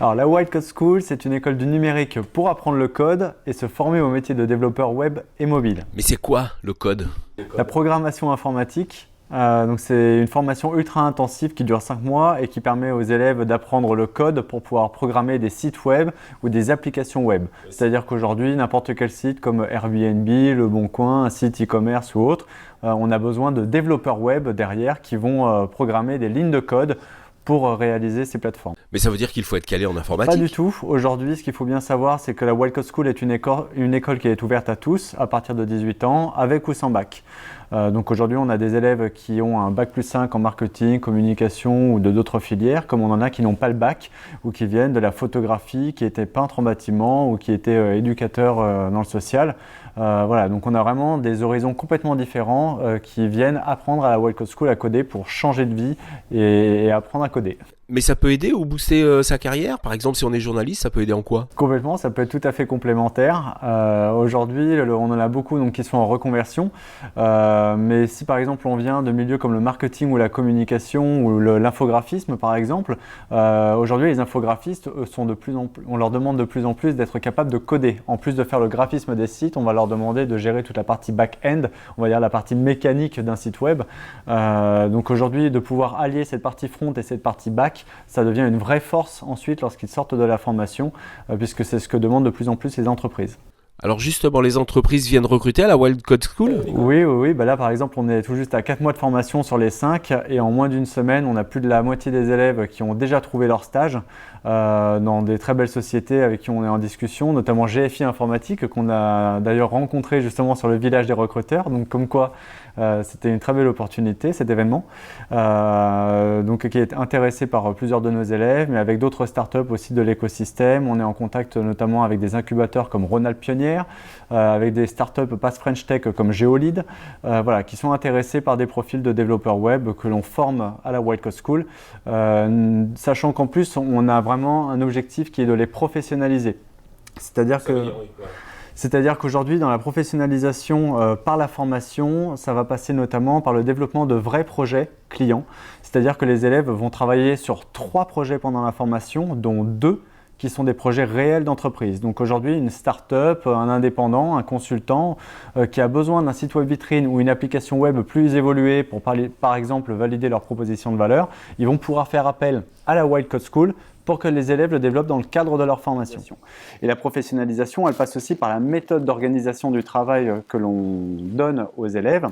Alors la White Code School, c'est une école du numérique pour apprendre le code et se former au métier de développeur web et mobile. Mais c'est quoi le code? La programmation informatique, donc c'est une formation ultra intensive qui dure 5 mois et qui permet aux élèves d'apprendre le code pour pouvoir programmer des sites web ou des applications web. C'est-à-dire qu'aujourd'hui, n'importe quel site comme Airbnb, Le Bon Coin, un site e-commerce ou autre, on a besoin de développeurs web derrière qui vont programmer des lignes de code pour réaliser ces plateformes. Mais ça veut dire qu'il faut être calé en informatique? Pas du tout. Aujourd'hui, ce qu'il faut bien savoir, c'est que la White Code School est une école qui est ouverte à tous à partir de 18 ans, avec ou sans bac. Donc aujourd'hui, on a des élèves qui ont un bac plus 5 en marketing, communication ou de d'autres filières, comme on en a qui n'ont pas le bac ou qui viennent de la photographie, qui étaient peintres en bâtiment ou qui étaient éducateurs dans le social. Voilà, donc on a vraiment des horizons complètement différents qui viennent apprendre à la White Code School à coder pour changer de vie et apprendre à coder. Mais ça peut aider ou booster sa carrière? Par exemple, si on est journaliste, ça peut aider en quoi? Complètement, ça peut être tout à fait complémentaire. Aujourd'hui, on en a beaucoup donc, qui sont en reconversion. Mais si par exemple on vient de milieux comme le marketing ou la communication ou l'infographisme par exemple, aujourd'hui les infographistes on leur demande de plus en plus d'être capables de coder. En plus de faire le graphisme des sites, on va leur demander de gérer toute la partie back-end, on va dire la partie mécanique d'un site web. Donc aujourd'hui, de pouvoir allier cette partie front et cette partie back, ça devient une vraie force ensuite lorsqu'ils sortent de la formation, puisque c'est ce que demandent de plus en plus les entreprises. Alors justement, les entreprises viennent recruter à la White Code School? Oui. Bah là, par exemple, on est tout juste à 4 mois de formation sur les 5 et en moins d'une semaine, on a plus de la moitié des élèves qui ont déjà trouvé leur stage dans des très belles sociétés avec qui on est en discussion, notamment GFI Informatique, qu'on a d'ailleurs rencontré justement sur le village des recruteurs. Donc comme quoi, c'était une très belle opportunité cet événement, donc qui est intéressé par plusieurs de nos élèves, mais avec d'autres startups aussi de l'écosystème. On est en contact notamment avec des incubateurs comme Ronald Pionnier, avec des startups Pass French Tech comme Geolid, voilà, qui sont intéressés par des profils de développeurs web que l'on forme à la White Code School, sachant qu'en plus on a vraiment un objectif qui est de les professionnaliser. C'est-à-dire qu'aujourd'hui, dans la professionnalisation par la formation, ça va passer notamment par le développement de vrais projets clients. C'est-à-dire que les élèves vont travailler sur 3 projets pendant la formation, dont 2 qui sont des projets réels d'entreprise. Donc aujourd'hui, une start-up, un indépendant, un consultant qui a besoin d'un site web vitrine ou une application web plus évoluée pour par exemple valider leur proposition de valeur, ils vont pouvoir faire appel à la White Code School pour que les élèves le développent dans le cadre de leur formation. Et la professionnalisation, elle passe aussi par la méthode d'organisation du travail que l'on donne aux élèves.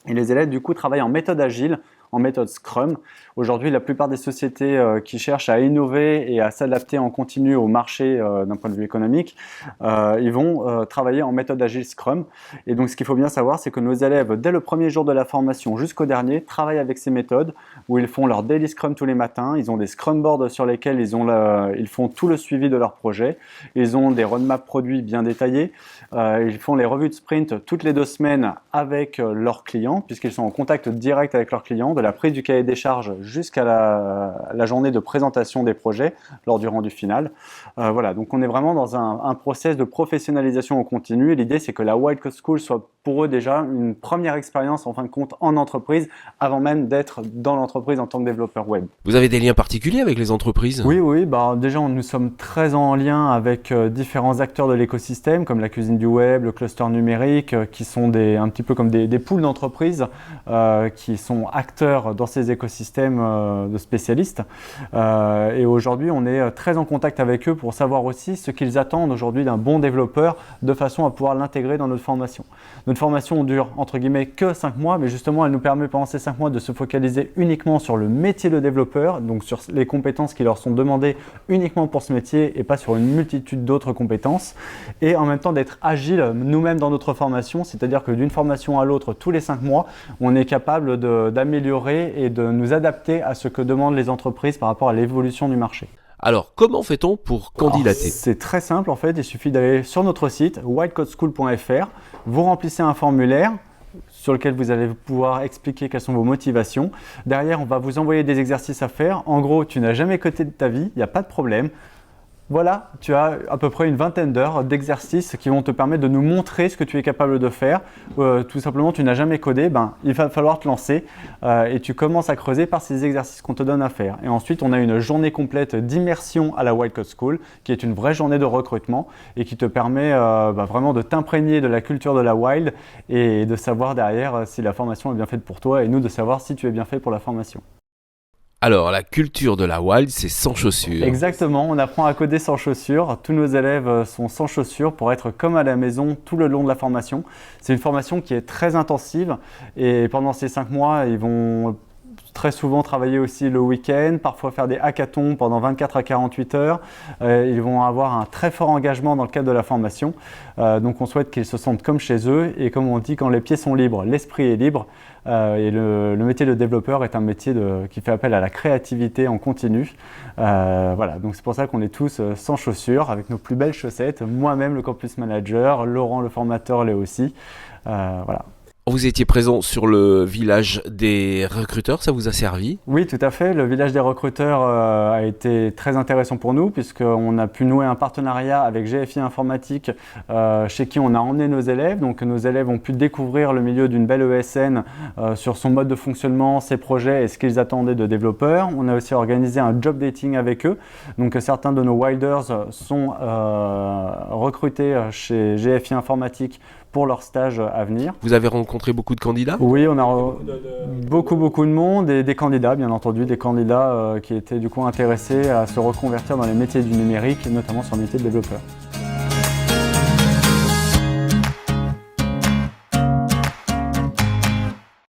Et les élèves, du coup, travaillent en méthode agile, en méthode Scrum. Aujourd'hui, la plupart des sociétés qui cherchent à innover et à s'adapter en continu au marché d'un point de vue économique, ils vont travailler en méthode agile Scrum. Et donc, ce qu'il faut bien savoir, c'est que nos élèves, dès le premier jour de la formation jusqu'au dernier, travaillent avec ces méthodes où ils font leur daily Scrum tous les matins. Ils ont des Scrum boards sur lesquels ils font tout le suivi de leur projet. Ils ont des roadmaps produits bien détaillés. Ils font les revues de sprint toutes les 2 semaines avec leurs clients, puisqu'ils sont en contact direct avec leurs clients, de la prise du cahier des charges jusqu'à la journée de présentation des projets lors du rendu final. Voilà, donc on est vraiment dans un process de professionnalisation en continu et l'idée c'est que la White Code School soit pour eux déjà une première expérience en fin de compte en entreprise avant même d'être dans l'entreprise en tant que développeur web. Vous avez des liens particuliers avec les entreprises? Oui, bah déjà nous sommes très en lien avec différents acteurs de l'écosystème comme la cuisine du web, le cluster numérique qui sont un petit peu comme des pools d'entreprises qui sont acteurs dans ces écosystèmes de spécialistes. Et aujourd'hui, on est très en contact avec eux pour savoir aussi ce qu'ils attendent aujourd'hui d'un bon développeur de façon à pouvoir l'intégrer dans notre formation. Notre formation dure entre guillemets que 5 mois, mais justement, elle nous permet pendant ces 5 mois de se focaliser uniquement sur le métier de développeur, donc sur les compétences qui leur sont demandées uniquement pour ce métier et pas sur une multitude d'autres compétences. Et en même temps, d'être agile nous-mêmes dans notre formation, c'est-à-dire que d'une formation à l'autre, tous les 5 mois, on est capable d'améliorer et de nous adapter à ce que demandent les entreprises par rapport à l'évolution du marché. Alors, comment fait-on pour candidater? C'est très simple en fait, il suffit d'aller sur notre site whitecodeschool.fr, vous remplissez un formulaire sur lequel vous allez pouvoir expliquer quelles sont vos motivations. Derrière, on va vous envoyer des exercices à faire. En gros, tu n'as jamais codé de ta vie, il n'y a pas de problème. Voilà, tu as à peu près une vingtaine d'heures d'exercices qui vont te permettre de nous montrer ce que tu es capable de faire. Tout simplement, tu n'as jamais codé, il va falloir te lancer et tu commences à creuser par ces exercices qu'on te donne à faire. Et ensuite, on a une journée complète d'immersion à la Wild Code School, qui est une vraie journée de recrutement et qui te permet vraiment de t'imprégner de la culture de la Wild et de savoir derrière si la formation est bien faite pour toi et nous de savoir si tu es bien fait pour la formation. Alors, la culture de la Wild, c'est sans chaussures. Exactement, on apprend à coder sans chaussures. Tous nos élèves sont sans chaussures pour être comme à la maison tout le long de la formation. C'est une formation qui est très intensive et pendant ces 5 mois, ils vont très souvent travailler aussi le week-end, parfois faire des hackathons pendant 24 à 48 heures. Ils vont avoir un très fort engagement dans le cadre de la formation. Donc on souhaite qu'ils se sentent comme chez eux et comme on dit, quand les pieds sont libres, l'esprit est libre. Et le métier de développeur est un métier qui fait appel à la créativité en continu. Voilà, donc c'est pour ça qu'on est tous sans chaussures, avec nos plus belles chaussettes. Moi-même, le campus manager, Laurent, le formateur, l'est aussi. Voilà. Vous étiez présent sur le village des recruteurs, ça vous a servi? Oui, tout à fait. Le village des recruteurs a été très intéressant pour nous puisqu'on a pu nouer un partenariat avec GFI Informatique chez qui on a emmené nos élèves. Donc nos élèves ont pu découvrir le milieu d'une belle ESN sur son mode de fonctionnement, ses projets et ce qu'ils attendaient de développeurs. On a aussi organisé un job dating avec eux. Donc certains de nos Wilders sont recrutés chez GFI Informatique pour leur stage à venir. Vous avez rencontré beaucoup de candidats? Oui, on a beaucoup de monde et des candidats, bien entendu, des candidats qui étaient du coup intéressés à se reconvertir dans les métiers du numérique, notamment sur le métier de développeur.